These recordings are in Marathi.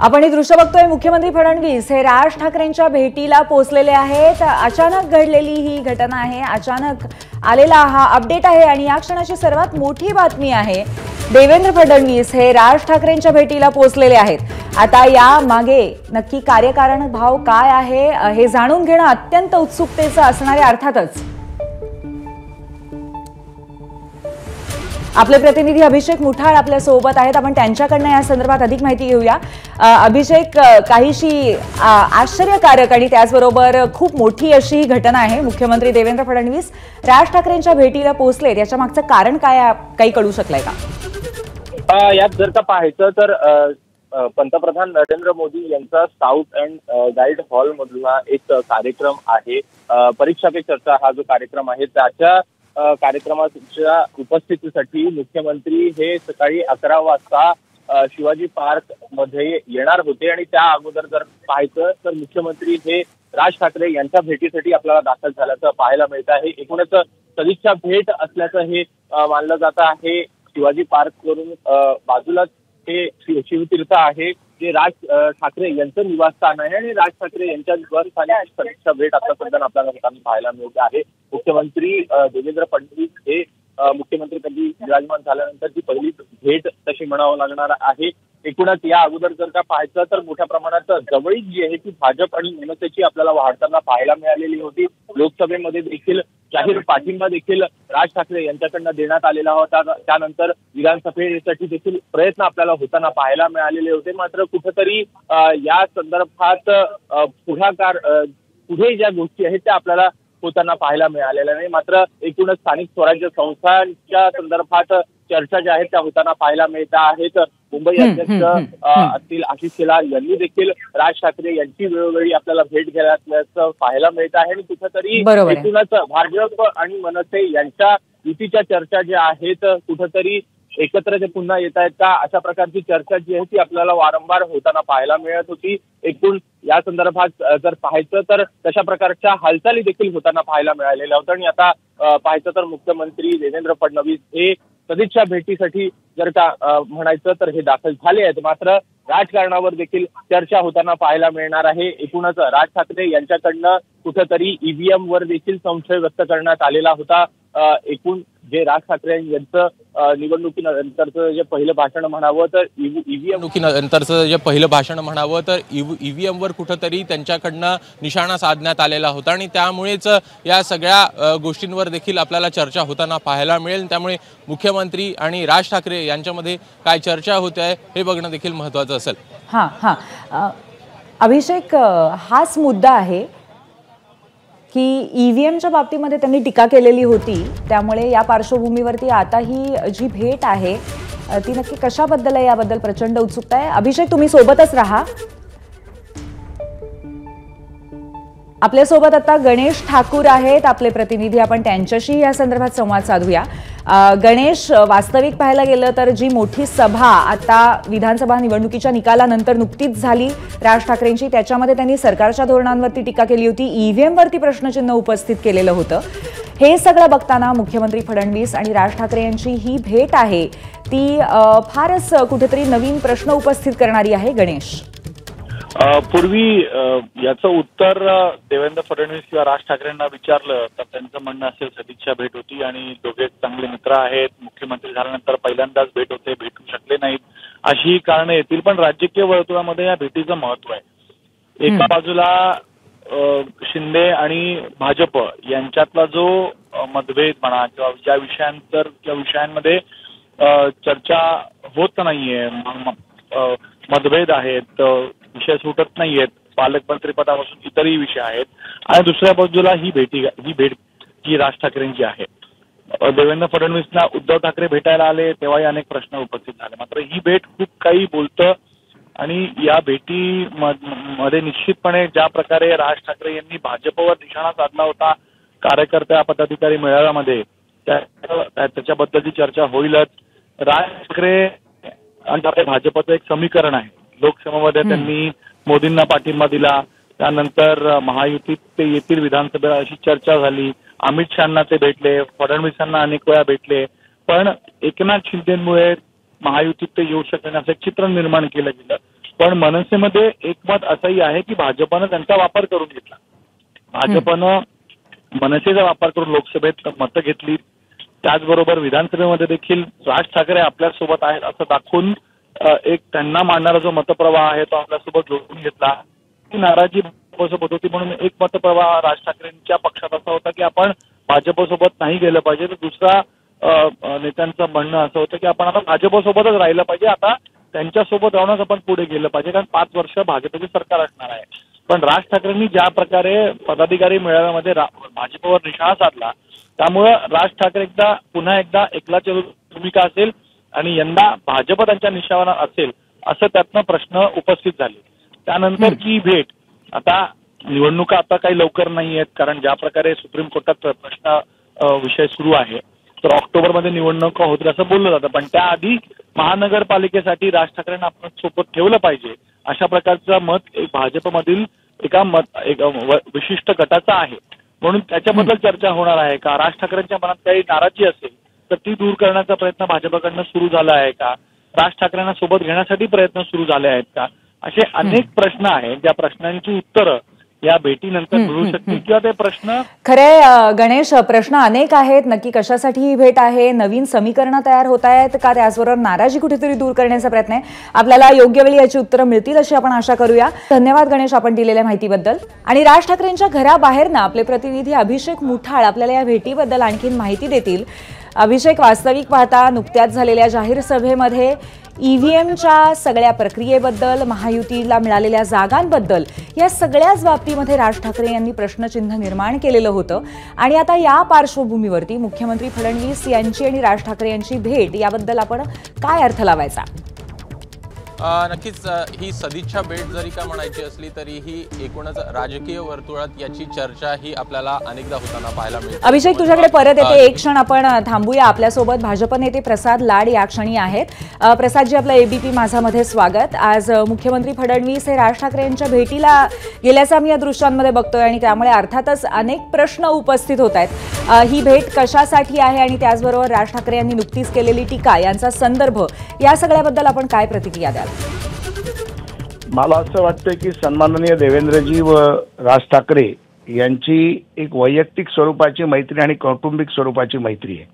आपण हे दृश्य बघतोय, मुख्यमंत्री फडणवीस हे राज ठाकरेंच्या भेटीला पोहोचलेले आहेत। अचानक घडलेली ही घटना आहे, अचानक आलेला हा अपडेट आहे आणि या क्षणाची सर्वात मोठी बातमी आहे। देवेंद्र फडणवीस हे राज ठाकरेंच्या भेटीला पोहोचलेले आहेत। आता या मागे नक्की कार्यकारण भाव काय आहे हे जाणून घेणं अत्यंत उत्सुकतेचं असणार आहे। अर्थातच आपले प्रतिनिधी अभिषेक मुठाळ आपल्या सोबत आहेत, आपण त्यांच्याकडनं या संदर्भात अधिक माहिती घेऊया। अभिषेक, काहीशी आश्चर्यकारक आणि त्याचबरोबर खूप मोठी अशी घटना आहे। मुख्यमंत्री देवेंद्र फडणवीस राज ठाकरेंच्या भेटीला पोहोचले, याच्या मागचं कारण काय, काही कळू शकलंय का? यात जर का पाहायचं तर पंतप्रधान नरेंद्र मोदी यांचा स्काउट अँड गाईड हॉल मधला एक कार्यक्रम आहे, परीक्षा पे चर्चा हा जो कार्यक्रम आहे त्याच्या कार्यक्रमाच्या उपस्थितीसाठी मुख्यमंत्री हे सकाळी 11 वाजता शिवाजी पार्क मध्ये येणार होते आणि त्या अगोदर जर पाहायचं तर मुख्यमंत्री हे राज ठाकरे यांच्या भेटीसाठी आपल्याला दाखल झाल्याचं पाहायला मिळत आहे। एकूणच सदिच्छा भेट असल्याचं हे मानलं जात आहे। शिवाजी पार्क वरून बाजूलाच हे शिवतीर्थ आहे, जे राज ठाकरे यांचं निवासस्थान आहे आणि राज ठाकरे यांच्या निवासस्थानी सदिच्छा भेट आता सध्या आपल्याला होताना पाहायला मिळते आहे। मुख्यमंत्री देवेंद्र फडणवीस हे मुख्यमंत्रीपदी विराजमान झाल्यानंतर ती पहिली भेट तशी म्हणावं लागणार आहे। एकूणच या अगोदर जर का पाहायचं तर मोठ्या प्रमाणात जवळीक जी आहे ती भाजप आणि मनसेची आपल्याला वाढताना पाहायला मिळालेली होती। लोकसभेमध्ये देखील जाहीर पाठिंबा देखील राज ठाकरे यांच्याकडनं देण्यात आलेला होता। त्यानंतर विधानसभेसाठी देखील प्रयत्न आपल्याला होताना पाहायला मिळालेले होते। मात्र कुठेतरी या संदर्भात पुढे ज्या गोष्टी आहेत त्या आपल्याला होताना पाहायला मिळालेल्या नाही। मात्र एकूणच स्थानिक स्वराज्य संस्थांच्या संदर्भात चर्चा ज्या आहेत त्या होताना पाहायला मिळत आहेत। मुंबई अध्यक्ष असतील आशिष शेलार यांनी देखील राज ठाकरे यांची वेळोवेळी आपल्याला भेट घेतल्याचं पाहायला मिळत आहे आणि कुठेतरी एकूणच भाजप आणि मनसे यांच्या युतीच्या चर्चा ज्या आहेत कुठेतरी एकत्र जे पुन्हा येत आहेत का, अशा प्रकारची चर्चा जी आहे ती आपल्याला वारंवार होताना पाहायला मिळत होती। एकूण या संदर्भात जर पाहायचं तर तशा प्रकारच्या हालचाली देखील होताना पाहायला मिळालेल्या होत्या आणि आता पाहायचं तर मुख्यमंत्री देवेंद्र फडणवीस हे सदिच्छा भेटीसाठी जर का म्हणायचं तर हे दाखल झाले आहेत। मात्र राजकारणावर देखील चर्चा होताना पाहायला मिळणार आहे। एकूणच राज ठाकरे यांच्याकडनं कुठेतरी ईव्हीएम वर देखील संशय व्यक्त करण्यात आलेला होता। एकूण जे राज ठाकरे यांचं निवडणुकीनंतरचं जे पहिलं भाषण म्हणावं तर नंतरचं जे पहिलं भाषण म्हणावं तर ईव्हीएम वर कुठेतरी त्यांच्याकडनं निशाणा साधण्यात आलेला होता आणि त्यामुळेच या सगळ्या गोष्टींवर देखील आपल्याला चर्चा होताना पाहायला मिळेल। त्यामुळे मुख्यमंत्री आणि राज ठाकरे यांच्यामध्ये काय चर्चा होते आहे हे बघणं देखील महत्त्वाचं असेल। अभिषेक, हाच मुद्दा आहे की ईव्हीएमच्या बाबतीमध्ये त्यांनी टीका केलेली होती, त्यामुळे या पार्श्वभूमीवरती आता ही जी भेट आहे ती नक्की कशाबद्दल आहे याबद्दल प्रचंड उत्सुकता आहे। अभिषेक, तुम्ही सोबतच राहा। आपल्यासोबत आता गणेश ठाकूर आहेत आपले प्रतिनिधी, आपण त्यांच्याशी या संदर्भात संवाद साधूया। गणेश, वास्तविक पाहायला गेलं तर जी मोठी सभा आता विधानसभा निवडणुकीच्या निकालानंतर नुकतीच झाली राज ठाकरेंची, त्याच्यामध्ये त्यांनी सरकारच्या धोरणांवरती टीका केली होती, ईव्हीएम वरती प्रश्नचिन्ह उपस्थित केलेलं होतं। हे सगळं बघताना मुख्यमंत्री फडणवीस आणि राज ठाकरे यांची ही भेट आहे ती फारच कुठेतरी नवीन प्रश्न उपस्थित करणारी आहे। गणेश, पूर्वी याचं उत्तर देवेंद्र फडणवीस किंवा राज ठाकरेंना विचारलं तर त्यांचं म्हणणं असेल सदिच्छा भेट होती आणि दोघे चांगले मित्र आहेत, मुख्यमंत्री झाल्यानंतर पहिल्यांदाच भेट होते, भेटू शकले नाहीत अशी कारणं येतील। पण राजकीय वर्तुळामध्ये या भेटीचं महत्व आहे। एका बाजूला शिंदे आणि भाजप यांच्यातला जो मतभेद म्हणा किंवा ज्या विषयांमध्ये चर्चा होत नाहीये, मतभेद आहेत, विषय सुटत नाहीयेत, पालकमंत्रीपदापासून इतरही विषय आहेत, आणि दुसऱ्या बाजूला ही भेट जी राज ठाकरेंची आहे। देवेंद्र फडणवीसना उद्धव ठाकरे भेटायला आले तेव्हाही अनेक प्रश्न उपस्थित झाले, मात्र ही भेट खूप काही बोलतं आणि या भेटीमध्ये निश्चितपणे ज्या प्रकारे राज ठाकरे यांनी भाजपवर निशाणा साधला होता कार्यकर्त्या पदाधिकारी मेळाव्यामध्ये, त्याच्याबद्दलची चर्चा होईलच। राज ठाकरे आणि भाजपचं एक समीकरण आहे, लोकसभेमध्ये त्यांनी मोदींना पाठिंबा दिला, त्यानंतर महायुतीत ते येथील विधानसभेला अशी चर्चा झाली, अमित शहांना ते भेटले, फडणवीसांना अनेक वेळा भेटले, पण एकनाथ शिंदेमुळे महायुतीत ते येऊ शकले असं चित्र निर्माण केलं गेलं। पण मनसेमध्ये एक मत असंही आहे की भाजपनं त्यांचा वापर करून घेतला. भाजपनं मनसेचा वापर करून लोकसभेत मतं घेतली. त्याचबरोबर विधानसभेमध्ये देखील राज ठाकरे आपल्यासोबत आहेत असं दाखवून एक त्यांना मांडणारा जो मतप्रवाह आहे तो आपल्यासोबत जोडून घेतला. ती नाराजी भाजपसोबत होती म्हणून एक मतप्रवाह राज ठाकरेंच्या पक्षात असा होता की आपण भाजपसोबत नाही गेलं पाहिजे. तर दुसरा नेत्यांचं म्हणणं असं होतं की आपण आता भाजपसोबतच राहिलं पाहिजे, आता त्यांच्यासोबत राहूनच आपण पुढे गेलं पाहिजे, कारण 5 वर्ष भाजपचे सरकार असणार आहे. पण राज ठाकरेंनी ज्या प्रकारे पदाधिकारी मेळाव्यामध्ये भाजपवर निशाणा साधला त्यामुळं राज ठाकरे पुन्हा एकदा एकलाची भूमिका असेल आणि यंदा भाजप त्यांच्या निशाणावर असेल असं त्यातनं प्रश्न उपस्थित झाले. त्यानंतरची भेट, आता निवडणुका आता काही लवकर नाही आहेत, कारण ज्या प्रकारे सुप्रीम कोर्टात प्रश्न विषय सुरू आहे तर ऑक्टोबरमध्ये निवडणुका होतील असं बोललं जातं. पण त्याआधी महानगरपालिकेसाठी राज ठाकरेंना आपण सोबत ठेवलं पाहिजे अशा प्रकारचं मत एक भाजपमधील एका विशिष्ट गटाचं आहे. म्हणून त्याच्याबद्दल चर्चा होणार आहे का, राज ठाकरेंच्या मनात काही नाराजी असेल तर ती दूर करण्याचा प्रयत्न भाजपकडनं सुरू झाला आहे का, राज ठाकरेंना सोबत घेण्यासाठी प्रयत्न सुरू झाले आहेत का, असे अनेक प्रश्न आहेत. ज्या प्रश्नांची उत्तरं या भेटीनंतर मिळू शकतील किंवा ते प्रश्न खरे गणेश, प्रश्न अनेक आहेत. नक्की कशासाठी ही भेट आहे, नवीन समीकरणं तयार होत आहेत का, त्याचबरोबर नाराजी कुठेतरी दूर करण्याचा प्रयत्न आहे. आपल्याला योग्य वेळी याची उत्तरं मिळतील अशी आपण आशा करूया. धन्यवाद गणेश आपण दिलेल्या माहितीबद्दल. आणि राज ठाकरेंच्या घराबाहेरनं आपले प्रतिनिधी अभिषेक मुठाळ आपल्याला या भेटीबद्दल आणखीन माहिती देतील. अभिषेक, वास्तविक पाहता नुकत्याच झालेल्या जाहीर सभेमध्ये ईव्हीएमच्या सगळ्या प्रक्रियेबद्दल, महायुतीला मिळालेल्या जागांबद्दल या सगळ्याच बाबतीमध्ये राज ठाकरे यांनी प्रश्नचिन्ह निर्माण केलेलं होतं. आणि आता या पार्श्वभूमीवरती मुख्यमंत्री फडणवीस यांची आणि राज ठाकरे यांची भेट याबद्दल आपण काय अर्थ लावायचा? नक्कीच ही सदिच्छा भेट जरी का म्हणायची असली तरी ही एकूणच राजकीय वर्तुळात याची चर्चा ही आपल्याला अनेकदा होताना पाहायला मिळते. अभिषेक, तुझ्याकडे परत येते. एक क्षण आपण थांबूया. आपल्यासोबत भाजप नेते प्रसाद लाड या क्षणी आहेत. प्रसादजी, आपलं एबीपी माझामध्ये स्वागत. आज मुख्यमंत्री फडणवीस हे राज ठाकरे यांच्या भेटीला गेल्याचं आम्ही या दृश्यांमध्ये बघतोय आणि त्यामुळे अर्थातच अनेक प्रश्न उपस्थित होत आहेत. ही भेट कशासाठी आहे आणि त्याचबरोबर राज ठाकरे यांनी नुकतीच केलेली टीका यांचा संदर्भ, या सगळ्याबद्दल आपण काय प्रतिक्रिया द्याल? मला असं वाटतं की सन्माननीय देवेंद्रजी व राज ठाकरे यांची एक वैयक्तिक स्वरूपाची मैत्री आणि कौटुंबिक स्वरूपाची मैत्री आहे.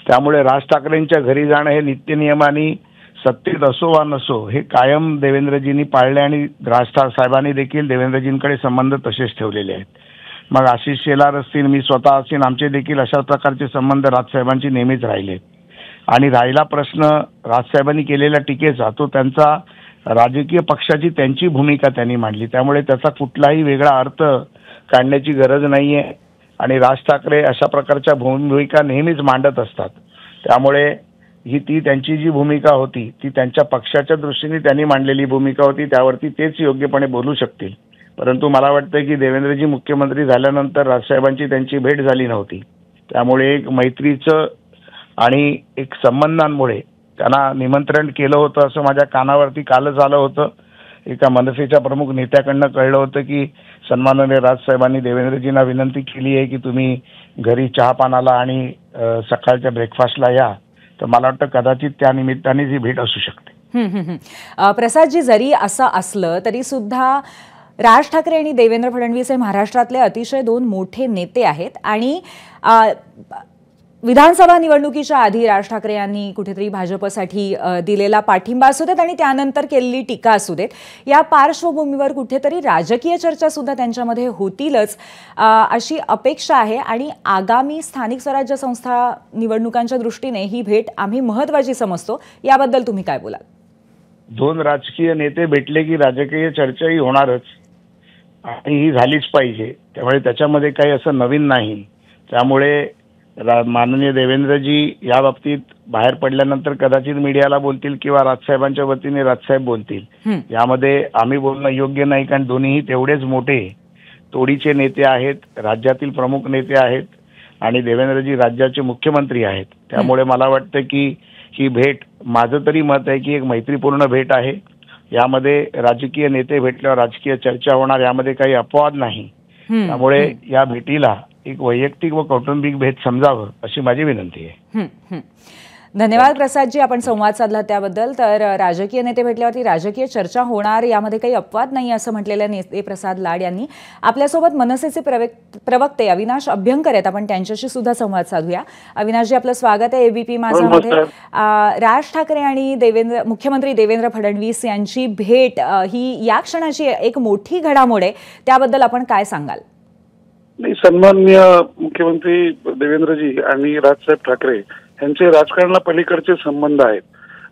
त्यामुळे राज ठाकरेंच्या घरी जाणं हे नित्यनियमाने सत्तेत असो वा नसो हे कायम देवेंद्रजींनी पाळले आणि राज साहेबांनी देखील देवेंद्रजींकडे संबंध तसेच ठेवलेले आहेत. मग आशिष शेलार असतील, मी स्वतः असतील, आमचे देखील अशा प्रकारचे संबंध राजसाहेबांची नेहमीच राहिले. आणि राहिला प्रश्न राजसाहेबांनी केलेल्या टीकेचा, तो त्यांचा राजकीय पक्षाची त्यांची भूमिका त्यांनी मांडली. त्यामुळे त्याचा कुठलाही वेगळा अर्थ काढण्याची गरज नाही आहे. आणि राज ठाकरे अशा प्रकारच्या भूमिका नेहमीच मांडत असतात. त्यामुळे ती त्यांची जी भूमिका होती ती त्यांच्या पक्षाच्या दृष्टीने त्यांनी मांडलेली भूमिका होती, त्यावरती तेच योग्यपणे बोलू शकतील. परंतु मला वाटतं की देवेंद्रजी मुख्यमंत्री झाल्यानंतर राजसाहेबांची त्यांची भेट झाली नव्हती. त्यामुळे एक मैत्रीचं आणि एक संबंधांमुळे त्यांना निमंत्रण केलं होतं असं माझ्या कानावरती कालच आलं होतं. एका मनसेच्या प्रमुख नेत्याकडनं कळलं होतं की सन्माननीय राजसाहेबांनी देवेंद्रजींना विनंती केली आहे की तुम्ही घरी चहापानाला आणि सकाळच्या ब्रेकफास्टला या. तर मला वाटतं कदाचित त्या निमित्तानेच ही भेट असू शकते. प्रसादजी, जरी असं असलं तरी सुद्धा राज ठाकरे आणि देवेंद्र फडणवीस हे महाराष्ट्रातले अतिशय 2 मोठे नेते आहेत. आणि विधानसभा निवडणुकीच्या आधी राज ठाकरे यांनी कुठेतरी भाजपसाठी दिलेला पाठिंबा असू देत आणि त्यानंतर केलेली टीका असू देत, या पार्श्वभूमीवर कुठेतरी राजकीय चर्चा सुद्धा त्यांच्यामध्ये होतीलच अशी अपेक्षा आहे. आणि आगामी स्थानिक स्वराज्य संस्था निवडणुकांच्या दृष्टीने ही भेट आम्ही महत्त्वाची समजतो. याबद्दल तुम्ही काय बोलाल? 2 राजकीय नेते भेटले की राजकीय चर्चाही होणारच आणि ही झालीच पाहिजे. त्यामुळे त्याच्यामध्ये काही असं नवीन नाही. त्यामुळे माननीय देवेंद्रजी या बाबतीत बाहेर पडल्यानंतर कदाचित मीडियाला बोलतील किंवा राजसाहेबांच्या वतीने राजसाहेब बोलतील. यामध्ये आम्ही बोलणं योग्य नाही, कारण दोन्हीही तेवढेच मोठे तोडीचे नेते आहेत, राज्यातील प्रमुख नेते आहेत आणि देवेंद्रजी राज्याचे मुख्यमंत्री आहेत. त्यामुळे मला वाटतं की ही भेट, माझं तरी मत आहे की एक मैत्रीपूर्ण भेट आहे. यामध्ये राजकीय नेते भेटल्यावर राजकीय चर्चा होणार, यामध्ये काही अपवाद नाही. त्यामुळे या भेटीला एक वैयक्तिक व कौटुंबिक भेट समजावं अशी माझी विनंती आहे. धन्यवाद प्रसादजी, आपण संवाद साधला त्याबद्दल. तर राजकीय नेते भेटल्यावरती राजकीय चर्चा होणार, यामध्ये काही अपवाद नाही असं म्हटलेले नेते प्रसाद लाड यांनी. आपल्यासोबत मनसेचे प्रवक्ते अविनाश अभ्यंकर आहेत, आपण त्यांच्याशी सुद्धा संवाद साधूया. अविनाशजी, आपलं स्वागत आहे एबीपी माझामध्ये. राज ठाकरे आणि मुख्यमंत्री देवेंद्र फडणवीस यांची भेट ही या क्षणाची एक मोठी घडामोड आहे, त्याबद्दल आपण काय सांगाल? नाही, सन्माननीय मुख्यमंत्री देवेंद्रजी आणि राजसाहेब ठाकरे यांचे राजकारणाला पलीकडचे संबंध आहेत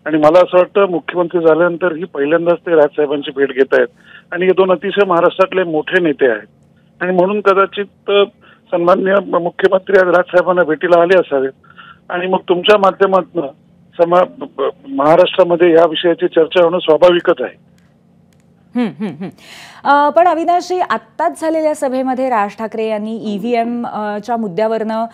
आणि मला असं वाटतं मुख्यमंत्री झाल्यानंतर ही पहिल्यांदाच ते राजसाहेबांची भेट घेत आहेत आणि हे दोन अतिशय महाराष्ट्रातले मोठे नेते आहेत आणि म्हणून कदाचित सन्माननीय मुख्यमंत्री आज राजसाहेबांना भेटीला आले असावेत आणि मग तुमच्या माध्यमातून महाराष्ट्रामध्ये या विषयाची चर्चा होणं स्वाभाविकच आहे. पण अविनाशजी, आत्ताच झालेल्या सभेमध्ये राज ठाकरे यांनी ईव्हीएम च्या मुद्द्यावरनं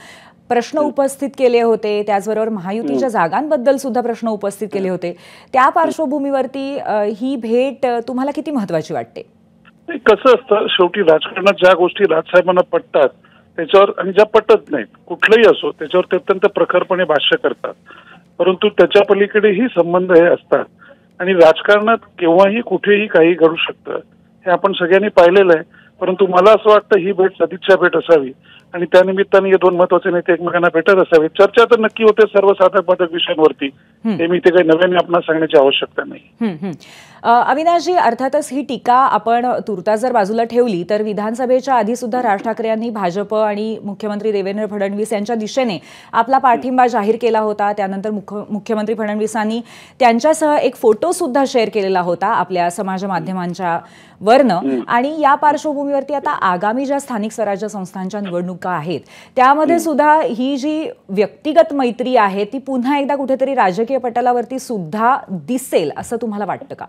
प्रश्न उपस्थित केले होते, त्याचबरोबर महायुतीच्या जागांबद्दल सुद्धा प्रश्न उपस्थित केले होते. त्या पार्श्वभूमीवरती ही भेट तुम्हाला किती महत्वाची वाटते? कसं असतं, शेवटी राजकारणात ज्या गोष्टी राजसाहेबांना पटतात त्याच्यावर आणि ज्या पटत नाहीत, कुठलंही असो, त्याच्यावर ते अत्यंत प्रखरपणे भाष्य करतात. परंतु त्याच्या पलीकडेही संबंध हे असतात आणि राजकारणात केव्हाही कुठेही काही घडू शकतं, हे आपण सगळ्यांनी पाहिलेलं आहे. परंतु मला असं वाटतं ही भेट सदिच्छा भेट असावी आणि त्यानिमित्ताने हे दोन महत्वाचे नेते एकमेकांना भेटत असावे. चर्चा तर नक्की होते सर्व साधक विषयांवरती, हे मी ते काही नव्याने आपल्याला सांगण्याची आवश्यकता नाही. अविनाशजी, अर्थातच ही टीका आपण तुर्तास जर बाजूला ठेवली तर विधानसभेच्या आधी सुद्धा राज ठाकरे यांनी भाजप आणि मुख्यमंत्री देवेंद्र फडणवीस यांच्या दिशेने आपला पाठिंबा जाहीर केला होता. त्यानंतर मुख्यमंत्री फडणवीसांनी त्यांच्यासह एक फोटो सुद्धा शेअर केलेला होता आपल्या समाज माध्यमांच्या वरनं. आणि या पार्श्वभूमीवरती आता आगामी ज्या स्थानिक स्वराज्य संस्थांच्या निवडणुका आहेत त्यामध्ये सुद्धा ही जी व्यक्तिगत मैत्री आहे ती पुन्हा एकदा कुठेतरी राजकीय पटलावरती सुद्धा दिसेल असं तुम्हाला वाटतं का?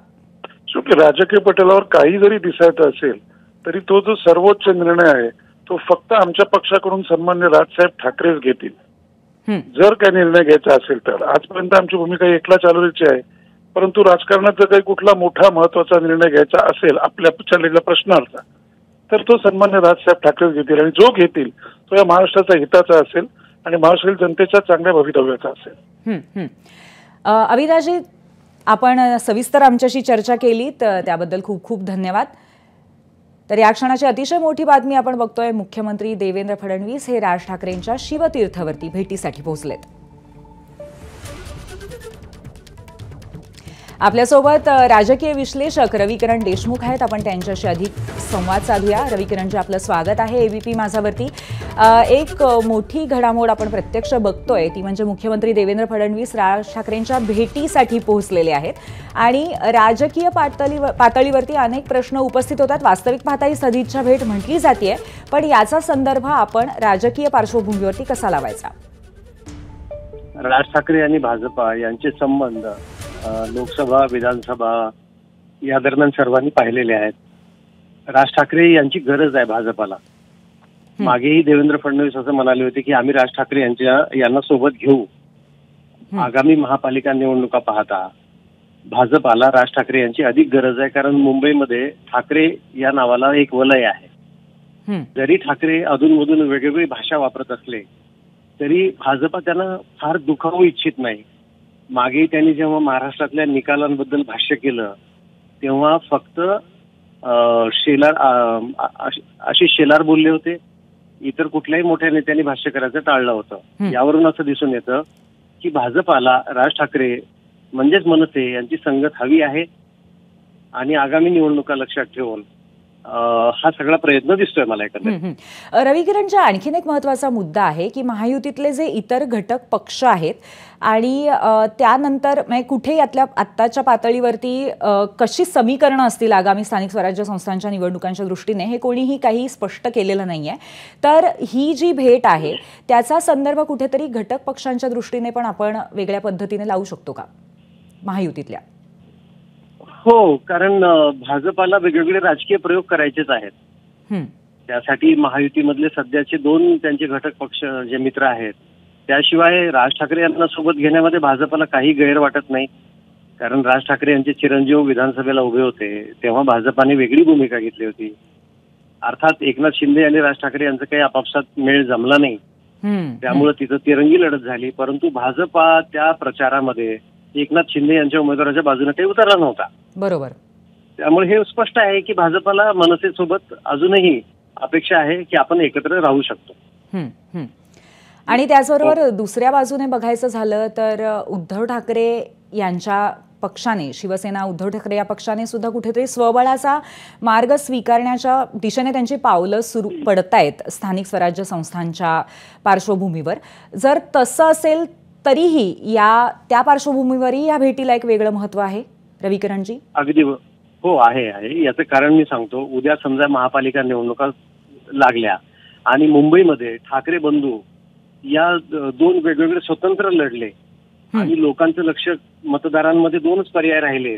शेवटी राजकीय पटलावर काही जरी दिसायचं असेल तरी तो जो सर्वोच्च निर्णय आहे तो फक्त आमच्या पक्षाकडून सन्मान्य राजसाहेब ठाकरेच घेतील. जर काही निर्णय घ्यायचा असेल तर आजपर्यंत आमची भूमिका एकला चालवलीची आहे. परंतु राजकारणात जर काही कुठला मोठा महत्वाचा निर्णय घ्यायचा असेल आपल्या चाललेल्या प्रश्नाचा तर तो सन्मान्य राजसाहेब ठाकरेच घेतील आणि जो घेतील तो या महाराष्ट्राचा हिताचा असेल आणि महाराष्ट्रातील जनतेच्या चांगल्या भवितव्याचा असेल. अविनाशजी, आपण सविस्तर आमच्याशी चर्चा केली तर त्याबद्दल खूप खूप धन्यवाद. तर या क्षणाची अतिशय मोठी बातमी आपण बघतोय, मुख्यमंत्री देवेंद्र फडणवीस हे राज ठाकरेंच्या शिवतीर्थवरती भेटीसाठी पोहोचलेत. आपल्यासोबत राजकीय विश्लेषक रविकिरण देशमुख आहेत, आपण त्यांच्याशी अधिक संवाद साधूया. रविकिरणजी, आपलं स्वागत आहे एबीपी माझावरती. एक मोठी घडामोड आपण प्रत्यक्ष बघतोय ती म्हणजे मुख्यमंत्री देवेंद्र फडणवीस राज ठाकरेंच्या भेटीसाठी पोहोचलेले आहेत आणि राजकीय पातळीवरती अनेक प्रश्न उपस्थित होतात. वास्तविक पाहता ही सदिच्छा भेट म्हटली जाते, पण याचा संदर्भ आपण राजकीय पार्श्वभूमीवरती कसा लावायचा? राज ठाकरे आणि भाजपा यांचे संबंध लोकसभा विधानसभा या दरम्यान सर्वांनी पाहिलेले आहेत. राज ठाकरे यांची गरज आहे भाजपाला. मागेही देवेंद्र फडणवीस असं म्हणाले होते की आम्ही राज ठाकरे यांना सोबत घेऊ. आगामी महापालिका निवडणुका पाहता भाजपाला राज ठाकरे यांची अधिक गरज आहे, कारण मुंबईमध्ये ठाकरे या नावाला एक वलय आहे. जरी ठाकरे अधूनमधून वेगवेगळी भाषा वापरत असले तरी भाजपा त्यांना फार दुखावू इच्छित नाही. मागे त्यांनी जेव्हा महाराष्ट्रातल्या निकालांबद्दल भाष्य केलं तेव्हा फक्त आशिष शेलार बोलले होते, इतर कुठल्याही मोठ्या नेत्यांनी भाष्य करायचं टाळलं होतं. यावरून असं दिसून येतं की भाजपाला राज ठाकरे म्हणजेच मनसे यांची संगत हवी आहे आणि आगामी निवडणुका लक्षात ठेवून हा सगळा प्रयत्न दिसतोय मला एकंदरीत. रविकिरणचा आणखीन एक महत्वाचा मुद्दा आहे की महायुतीतले जे इतर घटक पक्ष आहेत आणि त्यानंतर कुठे यातल्या आत्ताच्या पातळीवरती कशी समीकरणं असतील आगामी स्थानिक स्वराज्य संस्थांच्या निवडणुकांच्या दृष्टीने हे कोणीही काही स्पष्ट केलेलं नाहीये. तर ही जी भेट आहे त्याचा संदर्भ कुठेतरी घटक पक्षांच्या दृष्टीने पण आपण वेगळ्या पद्धतीने लावू शकतो का महायुतीतल्या? हो, कारण भाजपाला वेगवेगळे राजकीय प्रयोग करायचेच आहेत. त्यासाठी महायुतीमधले सध्याचे दोन त्यांचे घटक पक्ष जे मित्र आहेत, त्याशिवाय राज ठाकरे यांना सोबत घेण्यामध्ये भाजपाला काही गैर वाटत नाही. कारण राज ठाकरे यांचे चिरंजीव विधानसभेला उभे होते तेव्हा भाजपाने वेगळी भूमिका घेतली होती. अर्थात एकनाथ शिंदे आणि राज ठाकरे यांचं काही आपापसात मेळ जमला नाही त्यामुळे तिथं तिरंगी लढत झाली. परंतु भाजपा त्या प्रचारामध्ये एकनाथ शिंदे यांच्या उमेदवाराच्या बाजूने ते उतरला नव्हता. बरोबर. त्यामुळे हे स्पष्ट आहे की भाजपाला मनसेसोबत अजूनही अपेक्षा आहे की आपण एकत्र राहू शकतो. आणि त्याचबरोबर दुसऱ्या बाजूने बघायचं झालं तर उद्धव ठाकरे यांच्या पक्षाने, शिवसेना उद्धव ठाकरे या पक्षाने सुद्धा कुठेतरी स्वबळाचा मार्ग स्वीकारण्याच्या दिशेने त्यांची पावलं सुरू पडतायत स्थानिक स्वराज्य संस्थांच्या पार्श्वभूमीवर. जर तसं असेल तरीही त्या पार्श्वभूमीवरही या भेटीला एक वेगळं महत्व आहे रवी किरणजी. अगदी हो आहे. याचं कारण मी सांगतो. उद्या समजा महापालिका निवडणुका लागल्या आणि मुंबईमध्ये ठाकरे बंधू या दोन वेगवेगळे स्वतंत्र लढले आणि लोकांचं लक्ष मतदारांमध्ये दोनच पर्याय राहिले,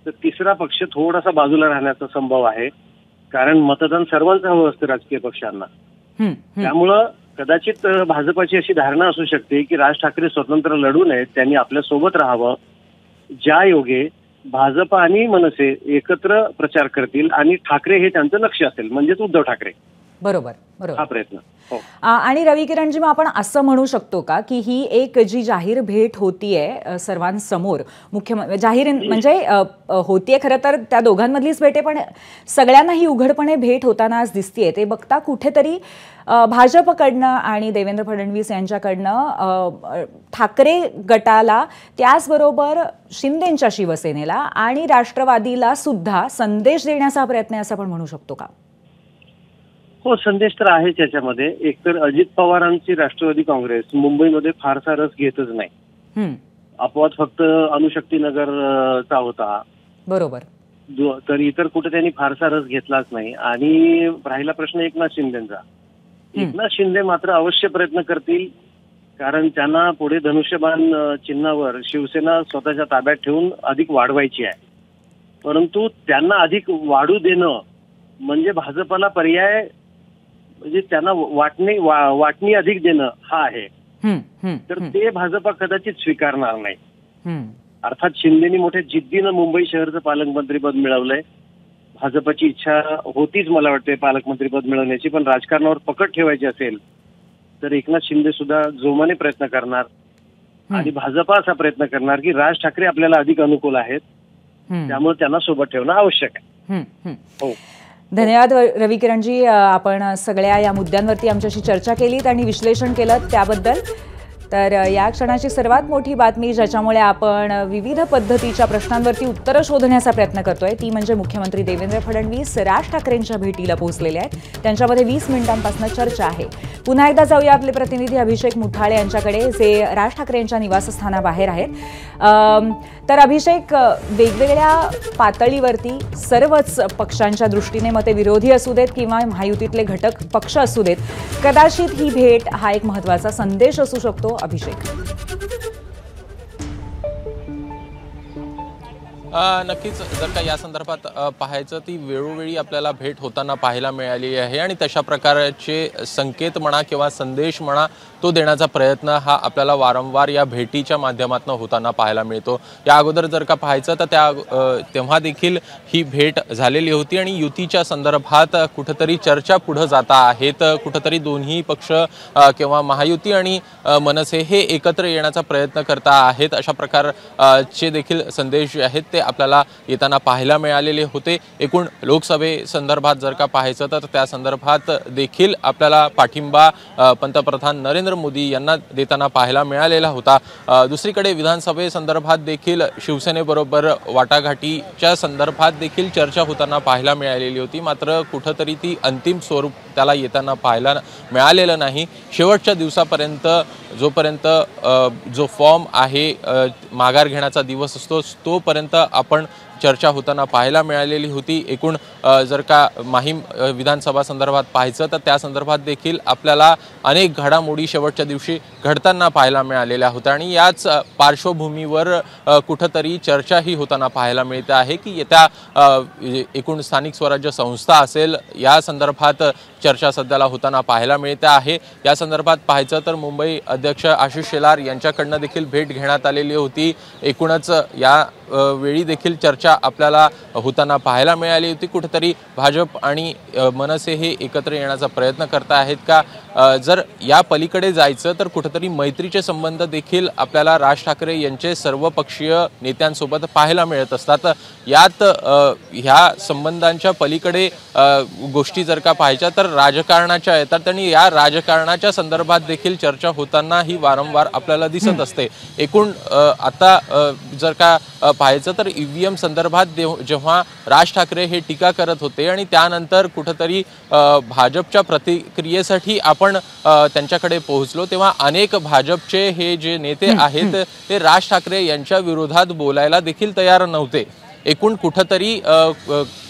तर तिसरा पक्ष थोडासा बाजूला राहण्याचा संभव आहे. कारण मतदान सर्वांचं हवं असतं राजकीय पक्षांना. त्यामुळं कदाचित भाजपाची अशी धारणा असू शकते की राज ठाकरे स्वतंत्र लढू नयेत, त्यांनी आपल्या सोबत राहावं. ज्या योगे भाजप आणि मनसे एकत्र प्रचार करतील आणि ठाकरे हे त्यांचं लक्ष असेल, म्हणजेच उद्धव ठाकरे. बरोबर. हा प्रयत्न. आणि रवी किरणजी, मग आपण असं म्हणू शकतो का की ही एक जी जाहीर भेट होतीये सर्वांसमोर, जाहीर म्हणजे होतीये खरं तर त्या दोघांमधलीच भेट आहे, पण सगळ्यांना ही उघडपणे भेट होताना आज दिसतीये, ते बघता कुठेतरी भाजपकडनं आणि देवेंद्र फडणवीस यांच्याकडनं ठाकरे गटाला, त्याचबरोबर शिंदेंच्या शिवसेनेला आणि राष्ट्रवादीला सुद्धा संदेश देण्याचा प्रयत्न आहे असं आपण म्हणू शकतो का? हो, संदेश तर आहे त्याच्यामध्ये. एकतर अजित पवारांची राष्ट्रवादी काँग्रेस मुंबईमध्ये फारसा रस घेतच नाही. अपवाद फक्त अणुशक्तीनगरचा होता. बरोबर. तर इतर कुठे त्यांनी फारसा रस घेतलाच नाही. आणि राहिला प्रश्न एकनाथ शिंदेचा. एकनाथ शिंदे मात्र अवश्य प्रयत्न करतील, कारण त्यांना पुढे धनुष्यबाण चिन्हावर शिवसेना स्वतःच्या ताब्यात ठेवून अधिक वाढवायची आहे. परंतु त्यांना अधिक वाढू देणं म्हणजे भाजपाला पर्याय, म्हणजे त्यांना वाटणी अधिक देणं हा आहे. तर ते भाजपा कदाचित स्वीकारणार नाही. अर्थात शिंदेनी मोठ्या जिद्दीनं मुंबई शहरचं पालकमंत्रीपद मिळवलंय. भाजपाची इच्छा होतीच मला वाटते पालकमंत्रीपद मिळवण्याची, पण राजकारणावर पकड ठेवायची असेल तर एकनाथ शिंदे सुद्धा जोमाने प्रयत्न करणार आणि भाजपा असा प्रयत्न करणार की राज ठाकरे आपल्याला अधिक अनुकूल आहेत, त्यामुळे त्यांना सोबत ठेवणं आवश्यक आहे. हो, धन्यवाद रवी किरणजी. आपण सगळ्या या मुद्द्यांवरती आमच्याशी चर्चा केलीत आणि विश्लेषण केलं त्याबद्दल. तर या क्षणाची सर्वात मोठी बातमी ज्याच्यामुळे आपण विविध पद्धतीच्या प्रश्नांवरती उत्तरं शोधण्याचा प्रयत्न करतोय ती म्हणजे मुख्यमंत्री देवेंद्र फडणवीस राज ठाकरेंच्या भेटीला पोहोचलेले आहेत. त्यांच्यामध्ये 20 मिनिटांपासून चर्चा आहे. पुन्हा एकदा जाऊया आपले प्रतिनिधी अभिषेक मुठाळे यांच्याकडे, जे राज ठाकरे यांच्या निवासस्थानाबाहेर आहेत. तर अभिषेक, वेगवेगळ्या पातळीवरती सर्वच पक्षांच्या दृष्टीने, मग ते विरोधी असू देत किंवा महायुतीतले घटक पक्ष असू देत, कदाचित ही भेट हा एक महत्त्वाचा संदेश असू शकतो. अभिषेक, नक्कीच जर का या संदर्भात पाहायचं ती वेळोवेळी आपल्याला भेट होताना पाहायला मिळाली आहे आणि तशा प्रकारचे संकेत म्हणा किंवा संदेश म्हणा तो देण्याचा प्रयत्न हा आपल्याला वारंवार या भेटीच्या माध्यमातून होताना पाहायला मिळतो. या अगोदर जर का पाहायचं तर तेव्हा देखील ही भेट झालेली होती आणि युतीच्या संदर्भात कुठेतरी चर्चा पुढे जाता आहेत. कुठेतरी दोन्ही पक्ष किंवा महायुती आणि मनसे हे एकत्र येण्याचा प्रयत्न करता आहेत. अशा प्रकारचे देखील संदेश जे आहेत ते आपल्याला येताना पाहायला मिळालेले होते. एकूण लोकसभेसंदर्भात जर का पाहायचं तर त्या संदर्भात देखील आपल्याला पाठिंबा पंतप्रधान नरेंद्र मोदी यांना देताना पाहायला मिळालेला होता. दुसरीकडे विधानसभेसंदर्भात देखील शिवसेनेबरोबर वाटाघाटीच्या संदर्भात देखील चर्चा होताना पाहायला मिळालेली होती. मात्र कुठंतरी ती अंतिम स्वरूप त्याला येताना पाहायला मिळालेलं नाही. शेवटच्या दिवसापर्यंत जोपर्यंत जो फॉर्म आहे माघार घेण्याचा दिवस असतो तोपर्यंत आपण चर्चा होताना पाहायला मिळालेली होती. एकूण जर का माहीम विधानसभा संदर्भात पाहायचं तर त्या संदर्भात देखील आपल्याला अनेक घडामोडी शेवटच्या दिवशी घडताना पाहायला मिळालेल्या होत्या आणि याच पार्श्वभूमीवर कुठंतरी चर्चाही होताना पाहायला मिळते आहे की येत्या एकूण स्थानिक स्वराज्य संस्था असेल या संदर्भात चर्चा सध्याला होताना पाहायला मिळते आहे. या संदर्भात पाहायचं तर मुंबई अध्यक्ष आशिष शेलार यांच्याकडनं देखील भेट घेण्यात आलेली होती. एकूणच या वेळी देखील चर्चा आपल्याला होताना पाहायला मिळाली होती। कुठेतरी भाजप आणि मनसे हे एकत्र येण्याचा प्रयत्न करत आहेत का, जर या पलीकडे जायचं तर कुठेतरी मैत्रीचे संबंध देखील आपल्याला राज ठाकरे यांचे सर्वपक्षीय नेत्यांसोबत पाहायला मिळत असतात। यात ह्या संबंधांच्या पलीकडे गोष्टी जर का पाहायच्या तर राजकारणाच्या येतात आणि या राजकारणाच्या संदर्भात देखील चर्चा होताना ही वारंवार आपल्याला दिसत असते। एकूण आता जर का पाहायचं तर ईव्हीएम संदर्भात जेव्हा राज ठाकरे हे टीका करत होते आणि त्यानंतर कुठेतरी भाजपच्या प्रतिक्रियेसाठी आपण त्यांच्याकडे पोहोचलो, तेव्हा अनेक भाजपचे हे जे नेते आहेत ते राज ठाकरे यांच्या विरोधात बोलायला देखील तयार नव्हते। एकूण कुठेतरी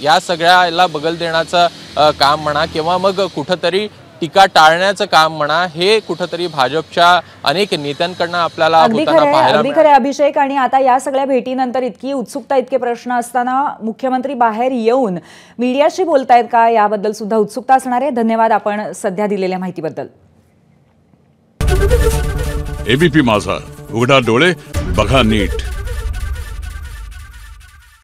या सगळ्याला बगल देण्याचं काम म्हणा किंवा मग कुठेतरी टीका टाळण्याचं काम म्हणा, हे कुठेतरी भाजपच्या अनेक नेत्यांकडनं आपल्याला होताना पाहायला अगदी खरं अभिषेक। आणि आता या सगळ्या भेटीनंतर इतकी उत्सुकता, इतके प्रश्न असताना मुख्यमंत्री बाहेर येऊन मीडियाशी बोलतायत का, याबद्दल सुद्धा उत्सुकता असणार आहे। धन्यवाद आपण सध्या दिलेल्या माहितीबद्दल। एबीपी माझा, उघडा डोळे बघा नीट।